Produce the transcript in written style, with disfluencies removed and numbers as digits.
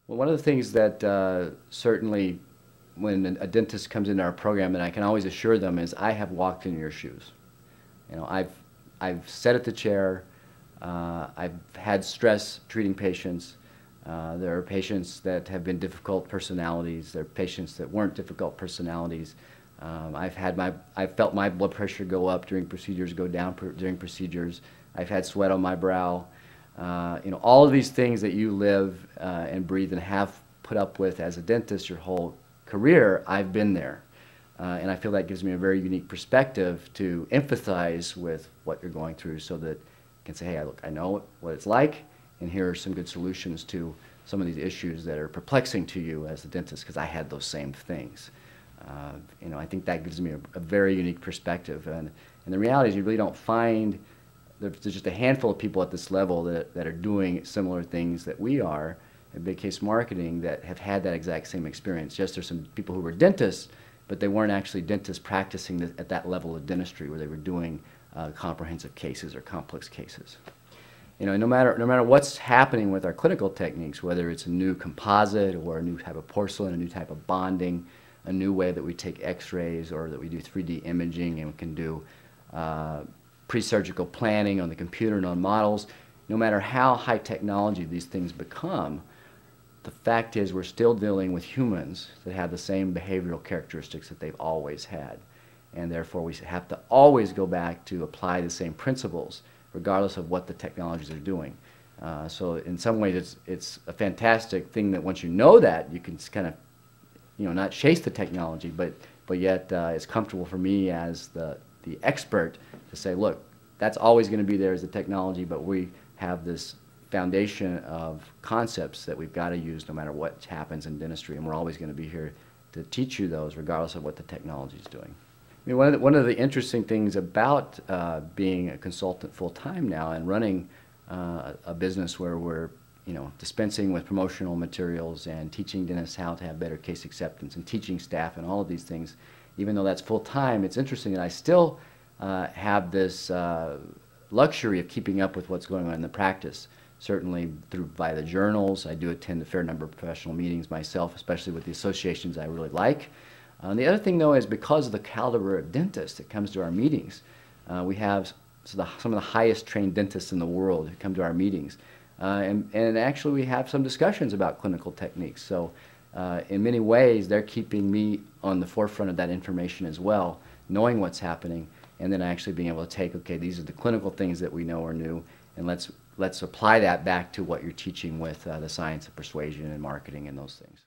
Well, one of the things that certainly when a dentist comes into our program, and I can always assure them, is I have walked in your shoes. You know, I've sat at the chair. I've had stress treating patients. There are patients that have been difficult personalities. There are patients that weren't difficult personalities. I've felt my blood pressure go up during procedures, go down during procedures. I've had sweat on my brow. You know, all of these things that you live and breathe and have put up with as a dentist your whole career, I've been there. And I feel that gives me a very unique perspective to empathize with what you're going through so that I can say, hey, look, I know what it's like, and here are some good solutions to some of these issues that are perplexing to you as a dentist, because I had those same things. You know, I think that gives me a very unique perspective. And the reality is you really don't find, there's just a handful of people at this level that are doing similar things that we are in big case marketing that have had that exact same experience. Yes, there's some people who were dentists, but they weren't actually dentists practicing at that level of dentistry where they were doing comprehensive cases or complex cases. You know, no matter what's happening with our clinical techniques, whether it's a new composite or a new type of porcelain, a new type of bonding, a new way that we take x-rays or that we do 3D imaging and we can do pre-surgical planning on the computer and on models, no matter how high technology these things become, the fact is we're still dealing with humans that have the same behavioral characteristics that they've always had. And therefore we have to always go back to apply the same principles regardless of what the technologies are doing. So in some ways it's a fantastic thing that once you know that, you can kind of, you know, not chase the technology, but yet it's comfortable for me as the expert to say, look, that's always going to be there as the technology, but we have this foundation of concepts that we've got to use no matter what happens in dentistry, and we're always going to be here to teach you those regardless of what the technology is doing. I mean, one of the interesting things about being a consultant full-time now and running a business where we're, you know, dispensing with promotional materials and teaching dentists how to have better case acceptance and teaching staff and all of these things, even though that's full-time, it's interesting that I still have this luxury of keeping up with what's going on in the practice. Certainly via the journals. I do attend a fair number of professional meetings myself, especially with the associations I really like. The other thing, though, is because of the caliber of dentists that comes to our meetings, we have some of the highest trained dentists in the world who come to our meetings. And actually we have some discussions about clinical techniques. So in many ways, they're keeping me on the forefront of that information as well, knowing what's happening, and then actually being able to take, okay, these are the clinical things that we know are new, and let's apply that back to what you're teaching with the science of persuasion and marketing and those things.